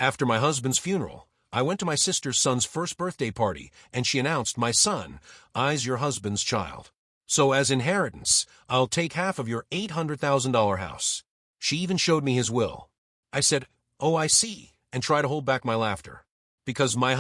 After my husband's funeral, I went to my sister's son's first birthday party, and she announced, "My son, I's your husband's child. So as inheritance, I'll take half of your $800,000 house." She even showed me his will. I said, "Oh, I see," and tried to hold back my laughter. Because my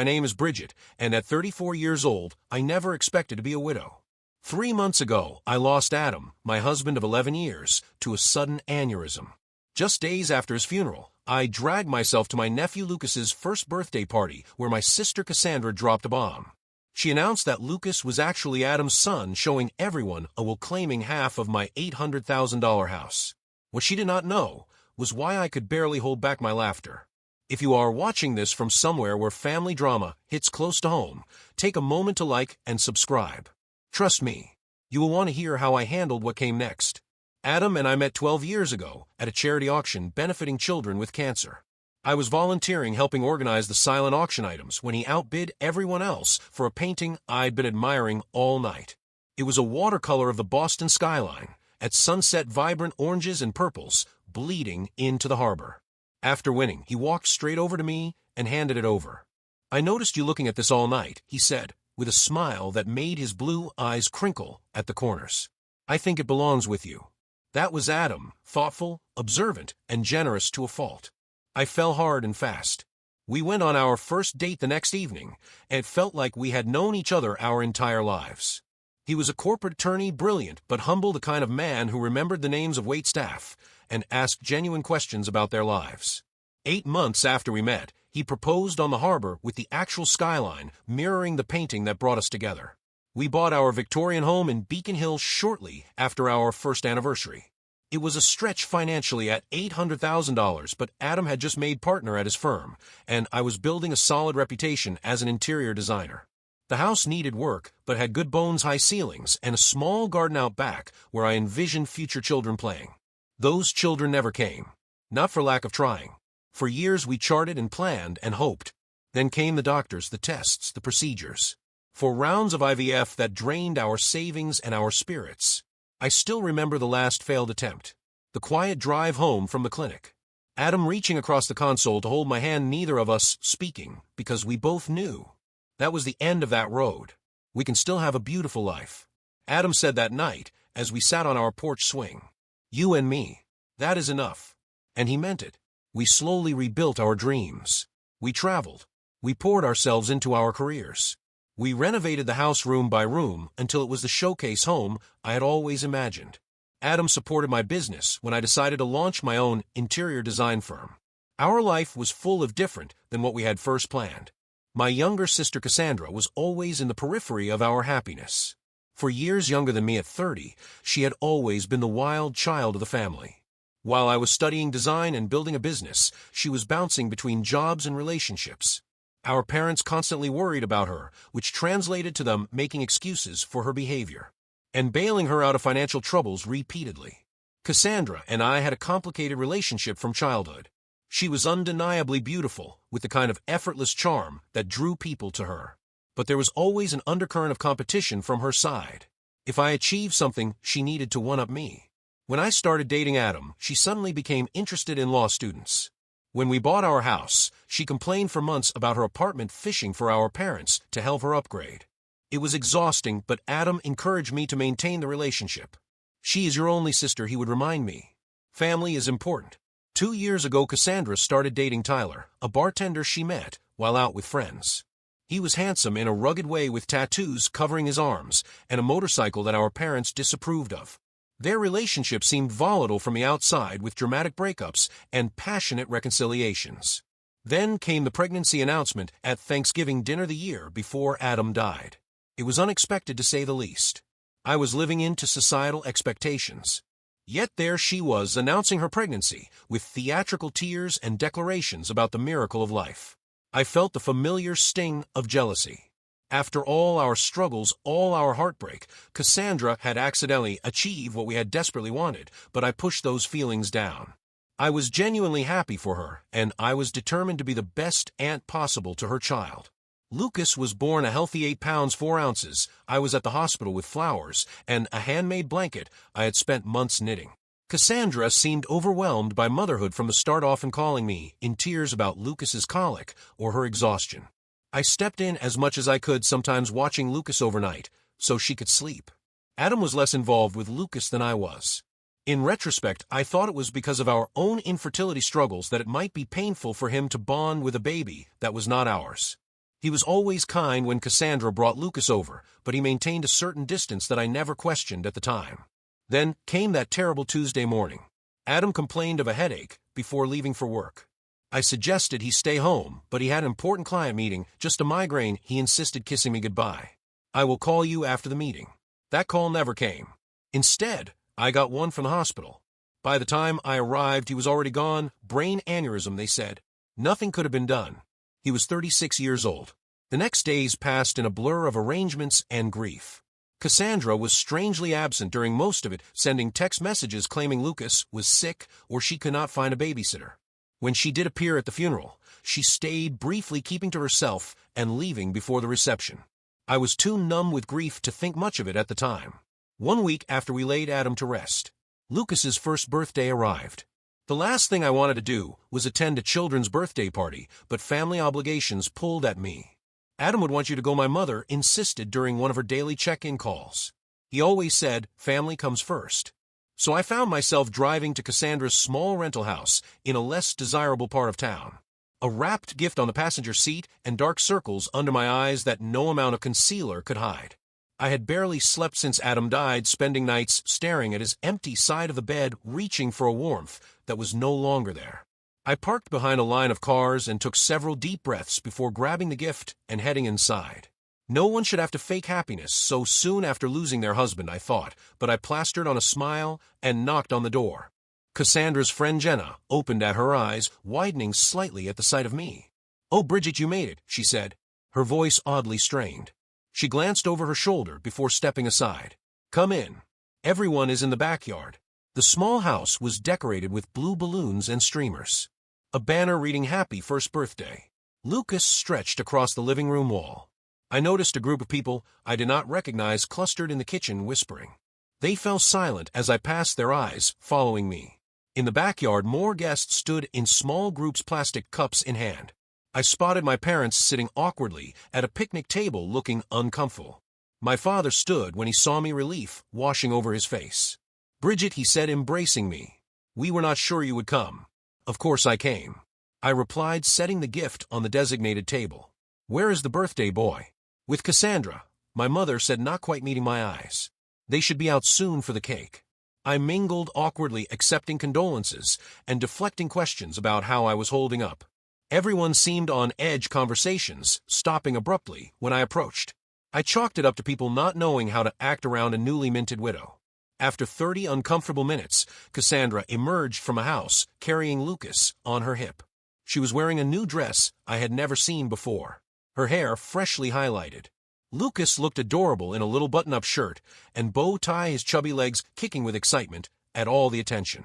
name is Bridget, and at 34 years old, I never expected to be a widow. 3 months ago, I lost Adam, my husband of 11 years, to a sudden aneurysm. Just days after his funeral, I dragged myself to my nephew Lucas's first birthday party where my sister Cassandra dropped a bomb. She announced that Lucas was actually Adam's son, showing everyone while claiming half of my $800,000 house. What she did not know was why I could barely hold back my laughter. If you are watching this from somewhere where family drama hits close to home, take a moment to like and subscribe. Trust me, you will want to hear how I handled what came next. Adam and I met 12 years ago at a charity auction benefiting children with cancer. I was volunteering helping organize the silent auction items when he outbid everyone else for a painting I'd been admiring all night. It was a watercolor of the Boston skyline, at sunset vibrant oranges and purples, bleeding into the harbor. After winning, he walked straight over to me and handed it over. "I noticed you looking at this all night," he said, with a smile that made his blue eyes crinkle at the corners. "I think it belongs with you." That was Adam, thoughtful, observant, and generous to a fault. I fell hard and fast. We went on our first date the next evening, and it felt like we had known each other our entire lives. He was a corporate attorney, brilliant but humble, the kind of man who remembered the names of waitstaff and asked genuine questions about their lives. 8 months after we met, he proposed on the harbor with the actual skyline mirroring the painting that brought us together. We bought our Victorian home in Beacon Hill shortly after our first anniversary. It was a stretch financially at $800,000, but Adam had just made partner at his firm, and I was building a solid reputation as an interior designer. The house needed work, but had good bones, high ceilings, and a small garden out back where I envisioned future children playing. Those children never came. Not for lack of trying. For years we charted and planned and hoped. Then came the doctors, the tests, the procedures. 4 rounds of IVF that drained our savings and our spirits. I still remember the last failed attempt. The quiet drive home from the clinic. Adam reaching across the console to hold my hand, neither of us speaking, because we both knew. That was the end of that road. We can still have a beautiful life. Adam said that night as we sat on our porch swing. "You and me. That is enough." And he meant it. We slowly rebuilt our dreams. We traveled. We poured ourselves into our careers. We renovated the house room by room until it was the showcase home I had always imagined. Adam supported my business when I decided to launch my own interior design firm. Our life was full of different than what we had first planned. My younger sister Cassandra was always in the periphery of our happiness. For years younger than me at 30, she had always been the wild child of the family. While I was studying design and building a business, she was bouncing between jobs and relationships. Our parents constantly worried about her, which translated to them making excuses for her behavior and bailing her out of financial troubles repeatedly. Cassandra and I had a complicated relationship from childhood. She was undeniably beautiful, with the kind of effortless charm that drew people to her. But there was always an undercurrent of competition from her side. If I achieved something, she needed to one-up me. When I started dating Adam, she suddenly became interested in law students. When we bought our house, she complained for months about her apartment fishing for our parents to help her upgrade. It was exhausting, but Adam encouraged me to maintain the relationship. "She is your only sister," he would remind me. "Family is important." 2 years ago, Cassandra started dating Tyler, a bartender she met while out with friends. He was handsome in a rugged way with tattoos covering his arms and a motorcycle that our parents disapproved of. Their relationship seemed volatile from the outside, with dramatic breakups and passionate reconciliations. Then came the pregnancy announcement at Thanksgiving dinner the year before Adam died. It was unexpected, to say the least. I was living into societal expectations. Yet there she was, announcing her pregnancy, with theatrical tears and declarations about the miracle of life. I felt the familiar sting of jealousy. After all our struggles, all our heartbreak, Cassandra had accidentally achieved what we had desperately wanted, but I pushed those feelings down. I was genuinely happy for her, and I was determined to be the best aunt possible to her child. Lucas was born a healthy 8 pounds 4 ounces. I was at the hospital with flowers and a handmade blanket I had spent months knitting. Cassandra seemed overwhelmed by motherhood from the start, often calling me in tears about Lucas's colic or her exhaustion. I stepped in as much as I could, sometimes watching Lucas overnight, so she could sleep. Adam was less involved with Lucas than I was. In retrospect, I thought it was because of our own infertility struggles that it might be painful for him to bond with a baby that was not ours. He was always kind when Cassandra brought Lucas over, but he maintained a certain distance that I never questioned at the time. Then came that terrible Tuesday morning. Adam complained of a headache before leaving for work. I suggested he stay home, but he had an important client meeting, just a migraine. He insisted kissing me goodbye. "I will call you after the meeting." That call never came. Instead, I got one from the hospital. By the time I arrived, he was already gone. Brain aneurysm, they said. Nothing could have been done. He was 36 years old. The next days passed in a blur of arrangements and grief. Cassandra was strangely absent during most of it, sending text messages claiming Lucas was sick or she could not find a babysitter. When she did appear at the funeral, she stayed, briefly keeping to herself and leaving before the reception. I was too numb with grief to think much of it at the time. 1 week after we laid Adam to rest, Lucas's first birthday arrived. The last thing I wanted to do was attend a children's birthday party, but family obligations pulled at me. "Adam would want you to go," my mother insisted during one of her daily check-in calls. He always said, "Family comes first." So I found myself driving to Cassandra's small rental house in a less desirable part of town. A wrapped gift on the passenger seat and dark circles under my eyes that no amount of concealer could hide. I had barely slept since Adam died, spending nights staring at his empty side of the bed, reaching for a warmth that was no longer there. I parked behind a line of cars and took several deep breaths before grabbing the gift and heading inside. No one should have to fake happiness so soon after losing their husband, I thought, but I plastered on a smile and knocked on the door. Cassandra's friend Jenna opened at her eyes, widening slightly at the sight of me. "Oh, Bridget, you made it," she said, her voice oddly strained. She glanced over her shoulder before stepping aside. "Come in. Everyone is in the backyard." The small house was decorated with blue balloons and streamers. A banner reading "Happy First Birthday." Lucas stretched across the living room wall. I noticed a group of people I did not recognize clustered in the kitchen, whispering. They fell silent as I passed, their eyes following me. In the backyard, more guests stood in small groups, plastic cups in hand. I spotted my parents sitting awkwardly at a picnic table, looking uncomfortable. My father stood when he saw me, relief washing over his face. "Bridget," he said, embracing me. "We were not sure you would come." "Of course I came," I replied, setting the gift on the designated table. "Where is the birthday boy?" "With Cassandra," my mother said, not quite meeting my eyes. "They should be out soon for the cake." I mingled awkwardly, accepting condolences and deflecting questions about how I was holding up. Everyone seemed on edge, conversations stopping abruptly when I approached. I chalked it up to people not knowing how to act around a newly minted widow. After 30 uncomfortable minutes, Cassandra emerged from a house, carrying Lucas on her hip. She was wearing a new dress I had never seen before, her hair freshly highlighted. Lucas looked adorable in a little button-up shirt and bow tie, his chubby legs kicking with excitement at all the attention.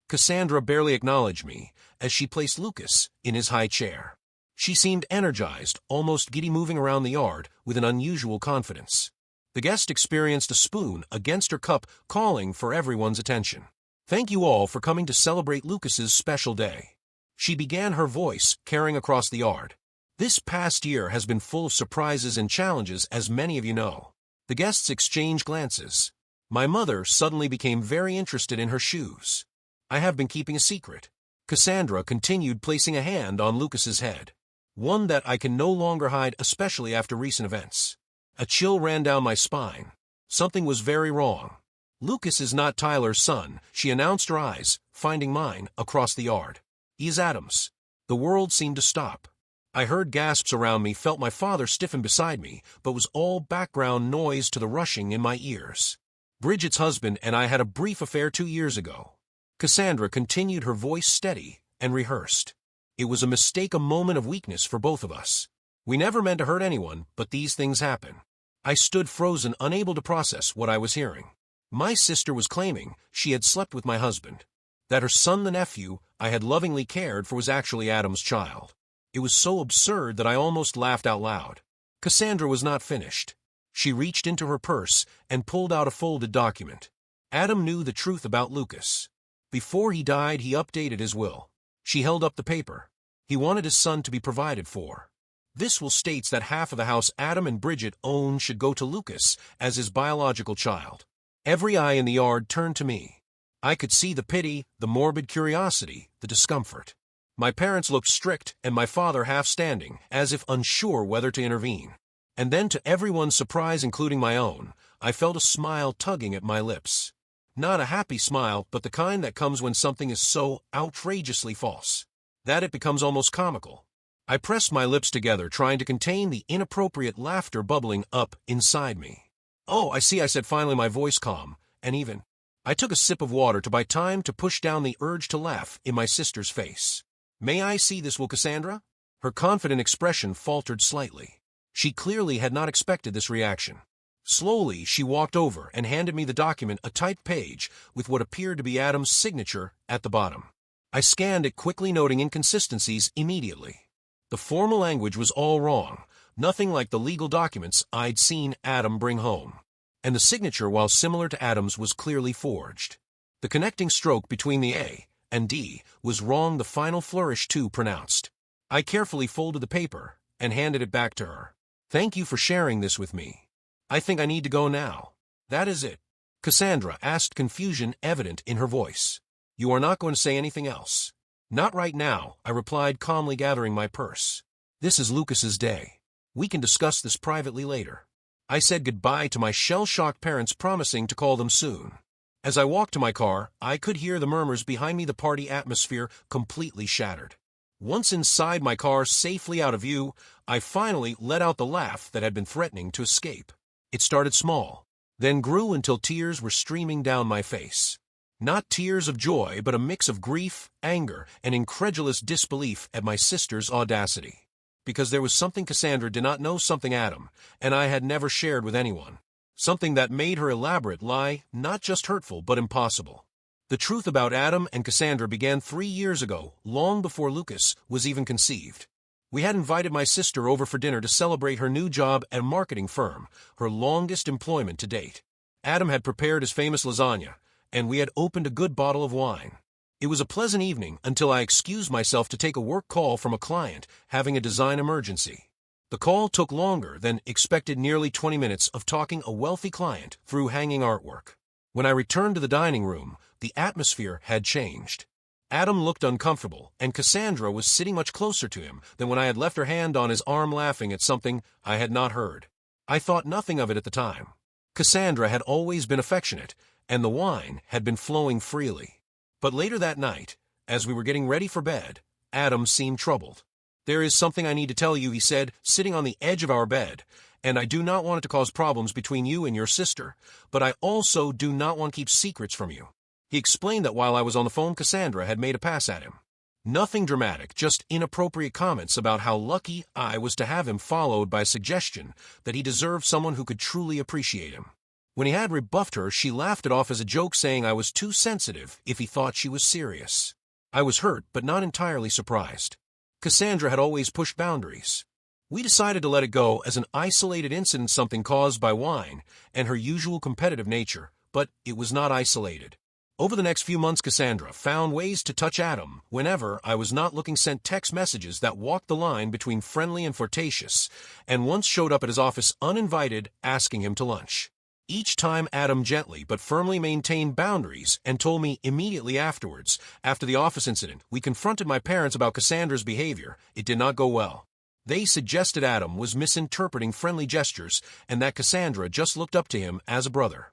Cassandra barely acknowledged me as she placed Lucas in his high chair. She seemed energized, almost giddy, moving around the yard with an unusual confidence. The guest experienced a spoon against her cup, calling for everyone's attention. "Thank you all for coming to celebrate Lucas's special day," she began, her voice carrying across the yard. "This past year has been full of surprises and challenges, as many of you know." The guests exchanged glances. My mother suddenly became very interested in her shoes. "I have been keeping a secret." Cassandra continued, placing a hand on Lucas's head. "One that I can no longer hide, especially after recent events." A chill ran down my spine. Something was very wrong. "Lucas is not Tyler's son," she announced, her eyes finding mine across the yard. "He is Adam's." The world seemed to stop. I heard gasps around me, felt my father stiffen beside me, but was all background noise to the rushing in my ears. "Bridget's husband and I had a brief affair 2 years ago." Cassandra continued, her voice steady and rehearsed. "It was a mistake, a moment of weakness for both of us. We never meant to hurt anyone, but these things happen." I stood frozen, unable to process what I was hearing. My sister was claiming she had slept with my husband, that her son, the nephew I had lovingly cared for, was actually Adam's child. It was so absurd that I almost laughed out loud. Cassandra was not finished. She reached into her purse and pulled out a folded document. Adam knew the truth about Lucas. Before he died, he updated his will. She held up the paper. He wanted his son to be provided for. This will states that half of the house Adam and Bridget own should go to Lucas as his biological child. Every eye in the yard turned to me. I could see the pity, the morbid curiosity, the discomfort. My parents looked strict and my father half standing, as if unsure whether to intervene. And then, to everyone's surprise, including my own, I felt a smile tugging at my lips. Not a happy smile, but the kind that comes when something is so outrageously false that it becomes almost comical. I pressed my lips together, trying to contain the inappropriate laughter bubbling up inside me. "Oh, I see," I said finally, my voice calm and even. I took a sip of water to buy time to push down the urge to laugh in my sister's face. "May I see this, will Cassandra?" Her confident expression faltered slightly. She clearly had not expected this reaction. Slowly, she walked over and handed me the document, a typed page with what appeared to be Adam's signature at the bottom. I scanned it quickly, noting inconsistencies immediately. The formal language was all wrong, nothing like the legal documents I'd seen Adam bring home. And the signature, while similar to Adam's, was clearly forged. The connecting stroke between the A and D was wrong, the final flourish too pronounced. I carefully folded the paper and handed it back to her. "Thank you for sharing this with me. I think I need to go now." "That is it?" Cassandra asked, confusion evident in her voice. "You are not going to say anything else?" "Not right now," I replied, calmly gathering my purse. "This is Lucas's day. We can discuss this privately later." I said goodbye to my shell-shocked parents, promising to call them soon. As I walked to my car, I could hear the murmurs behind me, the party atmosphere completely shattered. Once inside my car, safely out of view, I finally let out the laugh that had been threatening to escape. It started small, then grew until tears were streaming down my face. Not tears of joy, but a mix of grief, anger, and incredulous disbelief at my sister's audacity. Because there was something Cassandra did not know, something Adam and I had never shared with anyone. Something that made her elaborate lie not just hurtful, but impossible. The truth about Adam and Cassandra began 3 years ago, long before Lucas was even conceived. We had invited my sister over for dinner to celebrate her new job at a marketing firm, her longest employment to date. Adam had prepared his famous lasagna, and we had opened a good bottle of wine. It was a pleasant evening until I excused myself to take a work call from a client having a design emergency. The call took longer than expected, nearly 20 minutes of talking a wealthy client through hanging artwork. When I returned to the dining room, the atmosphere had changed. Adam looked uncomfortable, and Cassandra was sitting much closer to him than when I had left her hand on his arm, laughing at something I had not heard. I thought nothing of it at the time. Cassandra had always been affectionate, and the wine had been flowing freely. But later that night, as we were getting ready for bed, Adam seemed troubled. "There is something I need to tell you," he said, sitting on the edge of our bed, "and I do not want it to cause problems between you and your sister, but I also do not want to keep secrets from you." He explained that while I was on the phone, Cassandra had made a pass at him. Nothing dramatic, just inappropriate comments about how lucky I was to have him, followed by a suggestion that he deserved someone who could truly appreciate him. When he had rebuffed her, she laughed it off as a joke, saying I was too sensitive if he thought she was serious. I was hurt, but not entirely surprised. Cassandra had always pushed boundaries. We decided to let it go as an isolated incident, something caused by wine and her usual competitive nature, but it was not isolated. Over the next few months, Cassandra found ways to touch Adam whenever I was not looking, sent text messages that walked the line between friendly and flirtatious, and once showed up at his office uninvited, asking him to lunch. Each time Adam gently but firmly maintained boundaries and told me immediately afterwards. After the office incident, we confronted my parents about Cassandra's behavior. It did not go well. They suggested Adam was misinterpreting friendly gestures and that Cassandra just looked up to him as a brother.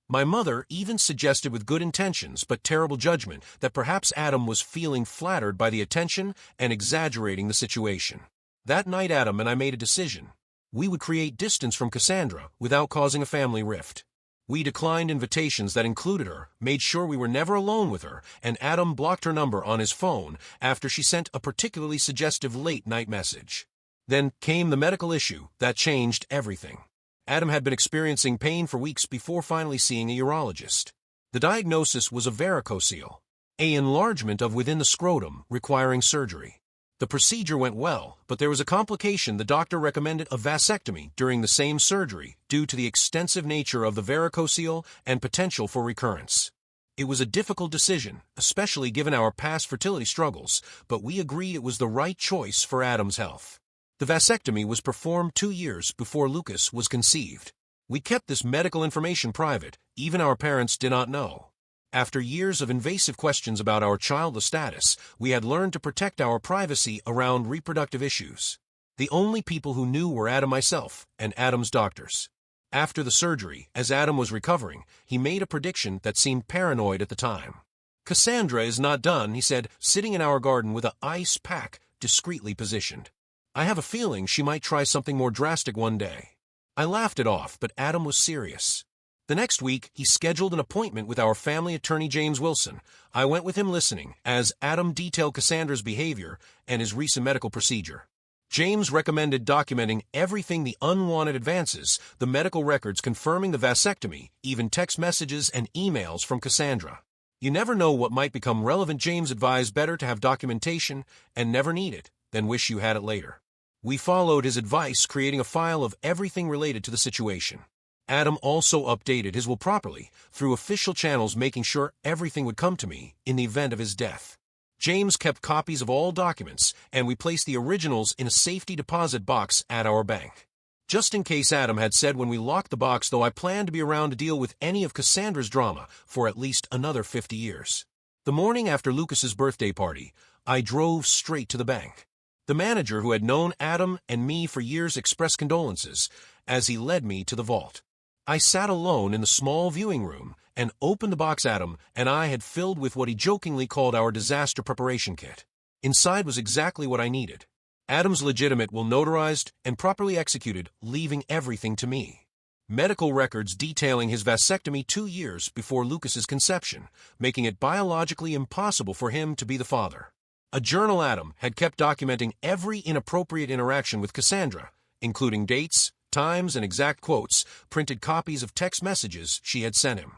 My mother even suggested, with good intentions but terrible judgment, that perhaps Adam was feeling flattered by the attention and exaggerating the situation. That night, Adam and I made a decision. We would create distance from Cassandra without causing a family rift. We declined invitations that included her, made sure we were never alone with her, and Adam blocked her number on his phone after she sent a particularly suggestive late-night message. Then came the medical issue that changed everything. Adam had been experiencing pain for weeks before finally seeing a urologist. The diagnosis was a varicocele, an enlargement of within the scrotum requiring surgery. The procedure went well, but there was a complication. The doctor recommended a vasectomy during the same surgery due to the extensive nature of the varicocele and potential for recurrence. It was a difficult decision, especially given our past fertility struggles, but we agree it was the right choice for Adam's health. The vasectomy was performed 2 years before Lucas was conceived. We kept this medical information private, even our parents did not know. After years of invasive questions about our childless status, we had learned to protect our privacy around reproductive issues. The only people who knew were Adam, myself, and Adam's doctors. After the surgery, as Adam was recovering, he made a prediction that seemed paranoid at the time. "Cassandra is not done," he said, sitting in our garden with an ice pack discreetly positioned. "I have a feeling she might try something more drastic one day." I laughed it off, but Adam was serious. The next week, he scheduled an appointment with our family attorney, James Wilson. I went with him listening, as Adam detailed Cassandra's behavior and his recent medical procedure. James recommended documenting everything: the unwanted advances, the medical records confirming the vasectomy, even text messages and emails from Cassandra. You never know what might become relevant. James advised better to have documentation and never need it than wish you had it later. We followed his advice, creating a file of everything related to the situation. Adam also updated his will properly through official channels, making sure everything would come to me in the event of his death. James kept copies of all documents, and we placed the originals in a safety deposit box at our bank. Just in case, Adam had said when we locked the box, though I planned to be around to deal with any of Cassandra's drama for at least another 50 years. The morning after Lucas's birthday party, I drove straight to the bank. The manager, who had known Adam and me for years, expressed condolences as he led me to the vault. I sat alone in the small viewing room and opened the box Adam and I had filled with what he jokingly called our disaster preparation kit. Inside was exactly what I needed. Adam's legitimate will, notarized and properly executed, leaving everything to me. Medical records detailing his vasectomy 2 years before Lucas's conception, making it biologically impossible for him to be the father. A journal Adam had kept documenting every inappropriate interaction with Cassandra, including dates, times, and exact quotes, printed copies of text messages she had sent him.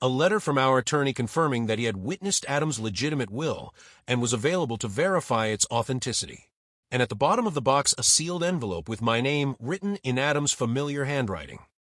A letter from our attorney confirming that he had witnessed Adam's legitimate will and was available to verify its authenticity. And at the bottom of the box, a sealed envelope with my name written in Adam's familiar handwriting.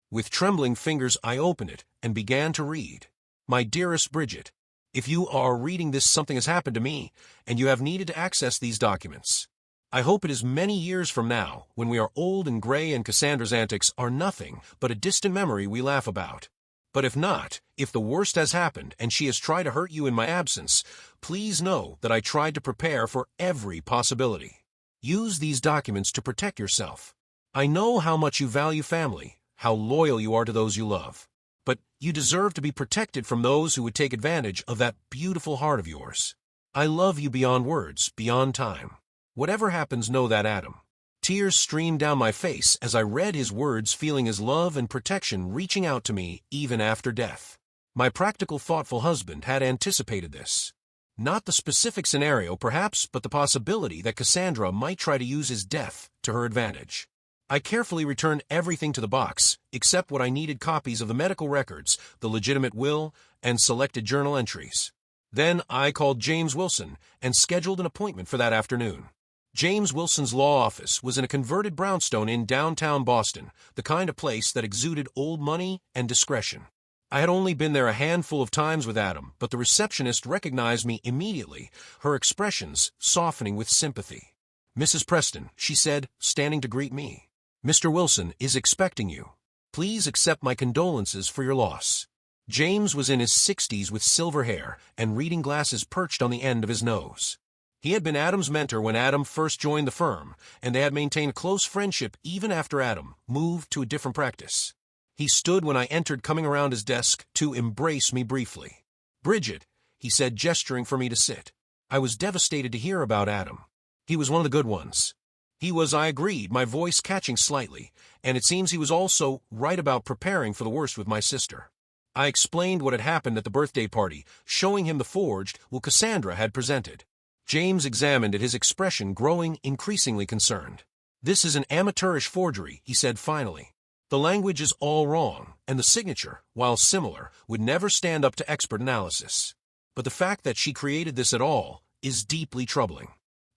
With trembling fingers, I opened it and began to read. "My dearest Bridget, if you are reading this, something has happened to me, and you have needed to access these documents. I hope it is many years from now, when we are old and gray and Cassandra's antics are nothing but a distant memory we laugh about. But if not, if the worst has happened and she has tried to hurt you in my absence, please know that I tried to prepare for every possibility. Use these documents to protect yourself. I know how much you value family, how loyal you are to those you love. But you deserve to be protected from those who would take advantage of that beautiful heart of yours. I love you beyond words, beyond time. Whatever happens, know that, Adam." Tears streamed down my face as I read his words, feeling his love and protection reaching out to me even after death. My practical, thoughtful husband had anticipated this. Not the specific scenario, perhaps, but the possibility that Cassandra might try to use his death to her advantage. I carefully returned everything to the box, except what I needed: copies of the medical records, the legitimate will, and selected journal entries. Then I called James Wilson and scheduled an appointment for that afternoon. James Wilson's law office was in a converted brownstone in downtown Boston, the kind of place that exuded old money and discretion. I had only been there a handful of times with Adam, but the receptionist recognized me immediately, her expressions softening with sympathy. "Mrs. Preston," she said, standing to greet me. "Mr. Wilson is expecting you. Please accept my condolences for your loss." James was in his 60s with silver hair and reading glasses perched on the end of his nose. He had been Adam's mentor when Adam first joined the firm, and they had maintained a close friendship even after Adam moved to a different practice. He stood when I entered, coming around his desk to embrace me briefly. "Bridget," he said, gesturing for me to sit. I was devastated to hear about Adam. He was one of the good ones. He was, I agreed, my voice catching slightly, and it seems he was also right about preparing for the worst with my sister. I explained what had happened at the birthday party, showing him the forged will Cassandra had presented. James examined it, his expression growing increasingly concerned. "This is an amateurish forgery," he said finally. "The language is all wrong, and the signature, while similar, would never stand up to expert analysis. But the fact that she created this at all is deeply troubling."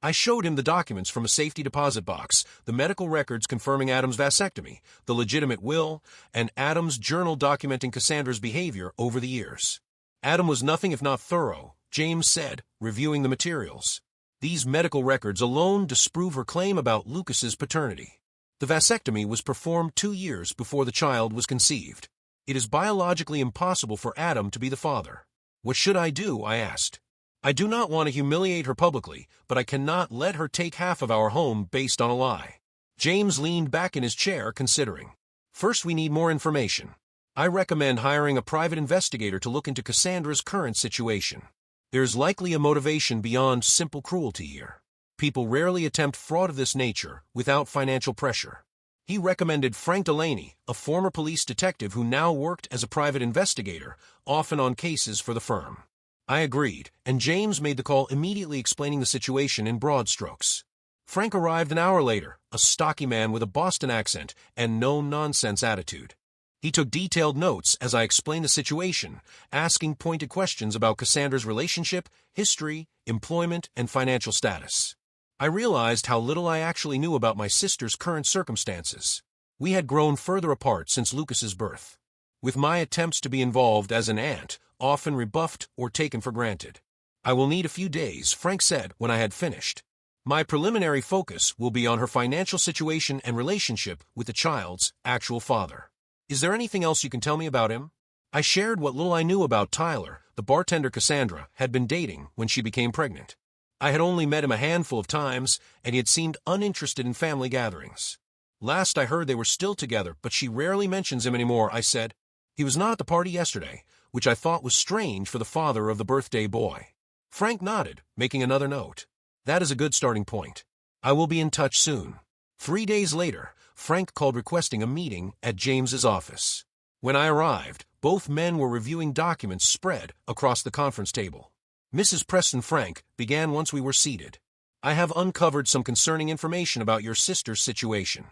I showed him the documents from a safety deposit box, the medical records confirming Adam's vasectomy, the legitimate will, and Adam's journal documenting Cassandra's behavior over the years. Adam was nothing if not thorough, James said, reviewing the materials. These medical records alone disprove her claim about Lucas's paternity. The vasectomy was performed 2 years before the child was conceived. It is biologically impossible for Adam to be the father. What should I do? I asked. I do not want to humiliate her publicly, but I cannot let her take half of our home based on a lie. James leaned back in his chair, considering. First, we need more information. I recommend hiring a private investigator to look into Cassandra's current situation. There's likely a motivation beyond simple cruelty here. People rarely attempt fraud of this nature without financial pressure. He recommended Frank Delaney, a former police detective who now worked as a private investigator, often on cases for the firm. I agreed, and James made the call, immediately explaining the situation in broad strokes. Frank arrived an hour later, a stocky man with a Boston accent and no-nonsense attitude. He took detailed notes as I explained the situation, asking pointed questions about Cassandra's relationship, history, employment, and financial status. I realized how little I actually knew about my sister's current circumstances. We had grown further apart since Lucas's birth, with my attempts to be involved as an aunt often rebuffed or taken for granted. I will need a few days, Frank said when I had finished. My preliminary focus will be on her financial situation and relationship with the child's actual father. Is there anything else you can tell me about him? I shared what little I knew about Tyler, the bartender Cassandra had been dating when she became pregnant. I had only met him a handful of times, and he had seemed uninterested in family gatherings. Last I heard they were still together, but she rarely mentions him anymore, I said. He was not at the party yesterday, which I thought was strange for the father of the birthday boy. Frank nodded, making another note. That is a good starting point. I will be in touch soon. 3 days later, Frank called requesting a meeting at James's office. When I arrived, both men were reviewing documents spread across the conference table. Mrs. Preston Frank began once we were seated. I have uncovered some concerning information about your sister's situation.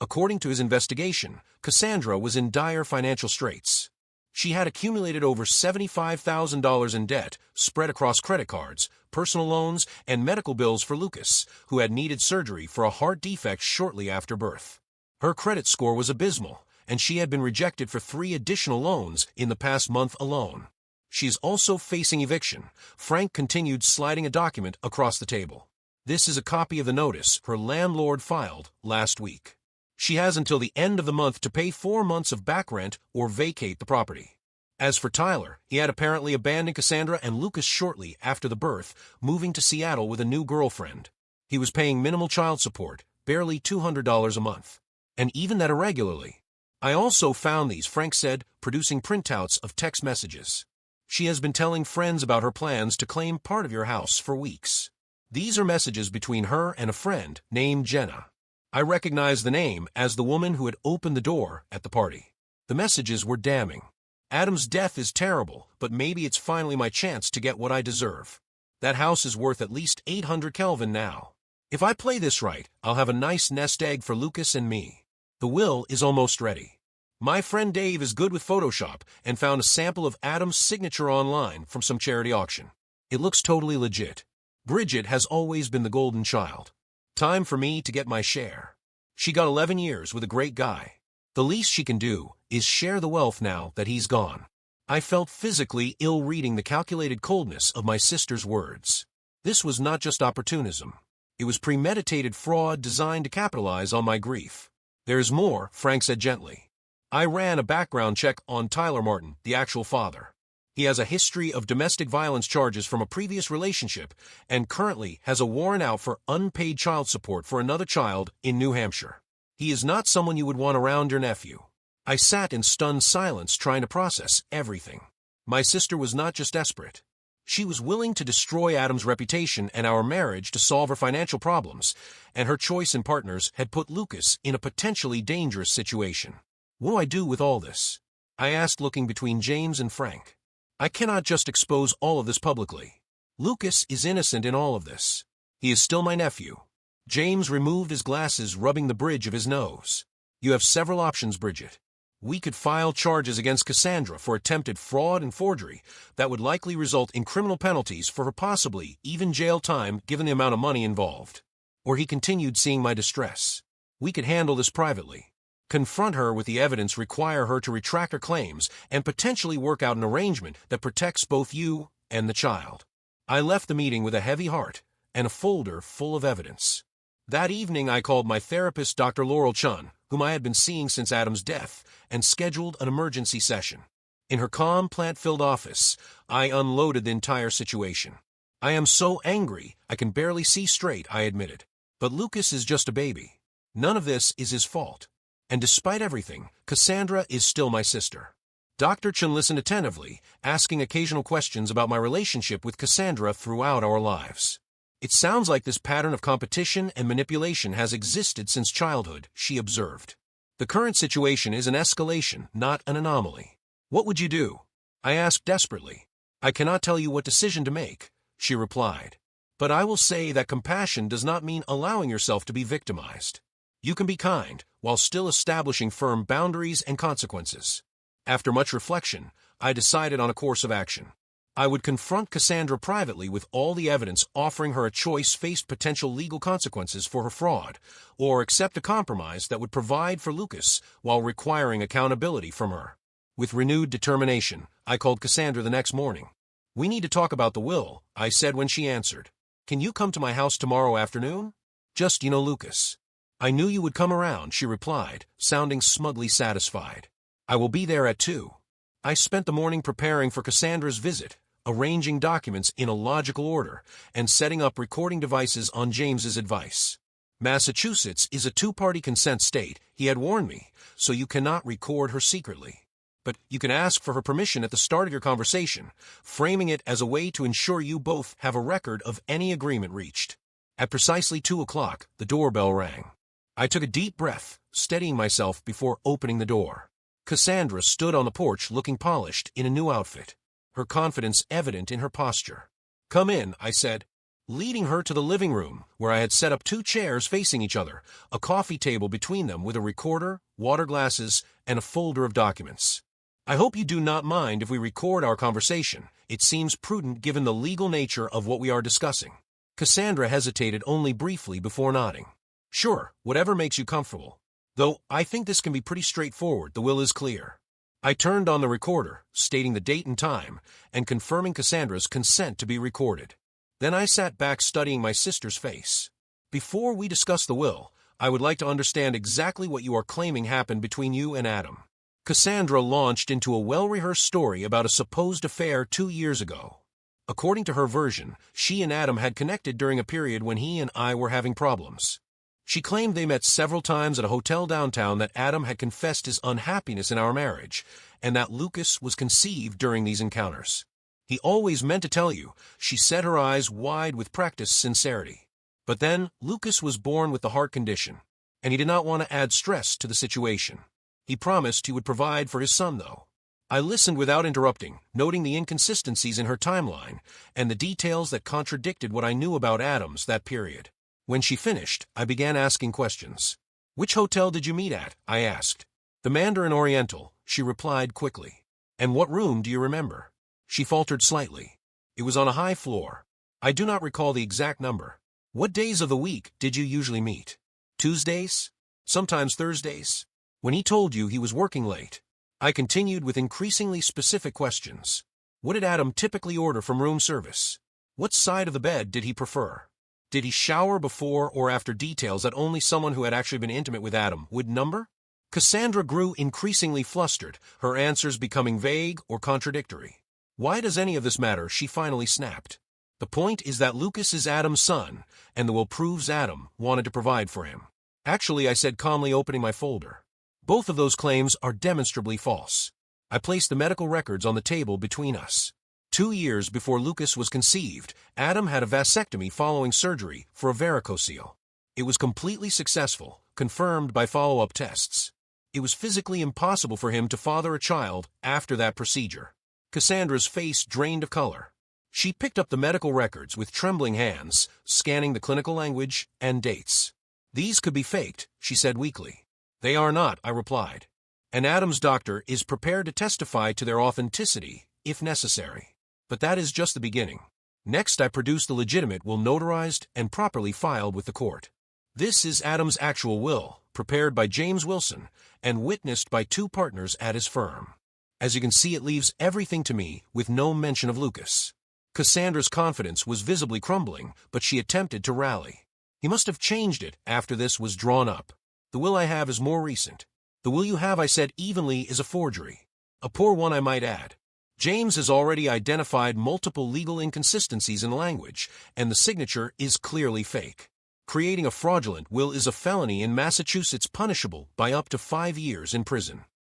According to his investigation, Cassandra was in dire financial straits. She had accumulated over $75,000 in debt spread across credit cards, personal loans, and medical bills for Lucas, who had needed surgery for a heart defect shortly after birth. Her credit score was abysmal, and she had been rejected for 3 additional loans in the past month alone. She is also facing eviction. Frank continued, sliding a document across the table. This is a copy of the notice her landlord filed last week. She has until the end of the month to pay 4 months of back rent or vacate the property. As for Tyler, he had apparently abandoned Cassandra and Lucas shortly after the birth, moving to Seattle with a new girlfriend. He was paying minimal child support, barely $200 a month, and even that irregularly. I also found these, Frank said, producing printouts of text messages. She has been telling friends about her plans to claim part of your house for weeks. These are messages between her and a friend named Jenna. I recognized the name as the woman who had opened the door at the party. The messages were damning. Adam's death is terrible, but maybe it's finally my chance to get what I deserve. That house is worth at least 800 Kelvin now. If I play this right, I'll have a nice nest egg for Lucas and me. The will is almost ready. My friend Dave is good with Photoshop and found a sample of Adam's signature online from some charity auction. It looks totally legit. Bridget has always been the golden child. Time for me to get my share. She got 11 years with a great guy. The least she can do is share the wealth now that he's gone. I felt physically ill reading the calculated coldness of my sister's words. This was not just opportunism. It was premeditated fraud designed to capitalize on my grief. There's more, Frank said gently. I ran a background check on Tyler Martin, the actual father. He has a history of domestic violence charges from a previous relationship and currently has a warrant out for unpaid child support for another child in New Hampshire. He is not someone you would want around your nephew. I sat in stunned silence trying to process everything. My sister was not just desperate. She was willing to destroy Adam's reputation and our marriage to solve her financial problems, and her choice in partners had put Lucas in a potentially dangerous situation. What do I do with all this? I asked, looking between James and Frank. I cannot just expose all of this publicly. Lucas is innocent in all of this. He is still my nephew. James removed his glasses, rubbing the bridge of his nose. You have several options, Bridget. We could file charges against Cassandra for attempted fraud and forgery that would likely result in criminal penalties for her, possibly even jail time given the amount of money involved. Or, he continued, seeing my distress, we could handle this privately. confront her with the evidence, require her to retract her claims, and potentially work out an arrangement that protects both you and the child. I left the meeting with a heavy heart and a folder full of evidence. That evening I called my therapist, Dr. Laurel Chun, whom I had been seeing since Adam's death, and scheduled an emergency session. In her calm, plant-filled office, I unloaded the entire situation. "I am so angry, I can barely see straight," I admitted. "But Lucas is just a baby. None of this is his fault. And despite everything, Cassandra is still my sister." Dr. Chun listened attentively, asking occasional questions about my relationship with Cassandra throughout our lives. "It sounds like this pattern of competition and manipulation has existed since childhood," she observed. "The current situation is an escalation, not an anomaly. What would you do?" I asked desperately. "I cannot tell you what decision to make," she replied. "But I will say that compassion does not mean allowing yourself to be victimized. You can be kind, while still establishing firm boundaries and consequences." After much reflection, I decided on a course of action. I would confront Cassandra privately with all the evidence, offering her a choice: face potential legal consequences for her fraud, or accept a compromise that would provide for Lucas while requiring accountability from her. With renewed determination, I called Cassandra the next morning. "We need to talk about the will," I said when she answered. "Can you come to my house tomorrow afternoon?" "Just, Lucas." "I knew you would come around," she replied, sounding smugly satisfied. "I will be there at 2. I spent the morning preparing for Cassandra's visit, arranging documents in a logical order, and setting up recording devices on James's advice. Massachusetts is a two-party consent state, he had warned me, so you cannot record her secretly. But you can ask for her permission at the start of your conversation, framing it as a way to ensure you both have a record of any agreement reached. At precisely 2 o'clock, the doorbell rang. I took a deep breath, steadying myself before opening the door. Cassandra stood on the porch looking polished in a new outfit, her confidence evident in her posture. "Come in," I said, leading her to the living room, where I had set up 2 chairs facing each other, a coffee table between them with a recorder, water glasses, and a folder of documents. "I hope you do not mind if we record our conversation. It seems prudent given the legal nature of what we are discussing." Cassandra hesitated only briefly before nodding. "Sure, whatever makes you comfortable. Though I think this can be pretty straightforward, the will is clear." I turned on the recorder, stating the date and time, and confirming Cassandra's consent to be recorded. Then I sat back studying my sister's face. "Before we discuss the will, I would like to understand exactly what you are claiming happened between you and Adam." Cassandra launched into a well-rehearsed story about a supposed affair 2 years ago. According to her version, she and Adam had connected during a period when he and I were having problems. She claimed they met several times at a hotel downtown, that Adam had confessed his unhappiness in our marriage, and that Lucas was conceived during these encounters. "He always meant to tell you," she said, her eyes wide with practiced sincerity. "But then, Lucas was born with the heart condition, and he did not want to add stress to the situation. He promised he would provide for his son, though." I listened without interrupting, noting the inconsistencies in her timeline and the details that contradicted what I knew about Adams that period. When she finished, I began asking questions. "Which hotel did you meet at?" I asked. "The Mandarin Oriental," she replied quickly. "And what room do you remember?" She faltered slightly. "It was on a high floor. I do not recall the exact number." "What days of the week did you usually meet?" "Tuesdays? Sometimes Thursdays." "When he told you he was working late?" I continued with increasingly specific questions. "What did Adam typically order from room service? What side of the bed did he prefer? Did he shower before or after?" Details that only someone who had actually been intimate with Adam would number. Cassandra grew increasingly flustered, her answers becoming vague or contradictory. "Why does any of this matter?" she finally snapped. "The point is that Lucas is Adam's son, and the will proves Adam wanted to provide for him." "Actually," I said calmly, opening my folder, "both of those claims are demonstrably false." I placed the medical records on the table between us. 2 years before Lucas was conceived, Adam had a vasectomy following surgery for a varicocele. It was completely successful, confirmed by follow-up tests. It was physically impossible for him to father a child after that procedure. Cassandra's face drained of color. She picked up the medical records with trembling hands, scanning the clinical language and dates. "These could be faked," she said weakly. "They are not," I replied. "And Adam's doctor is prepared to testify to their authenticity, if necessary. But that is just the beginning." Next, I produced the legitimate will, notarized and properly filed with the court. "This is Adam's actual will," prepared by James Wilson and witnessed by 2 partners at his firm. As you can see, it leaves everything to me with no mention of Lucas. Cassandra's confidence was visibly crumbling, but she attempted to rally. He must have changed it after this was drawn up. The will I have is more recent. The will you have, I said evenly, is a forgery. A poor one, I might add. James has already identified multiple legal inconsistencies in language, and the signature is clearly fake. Creating a fraudulent will is a felony in Massachusetts, punishable by up to 5 years in prison.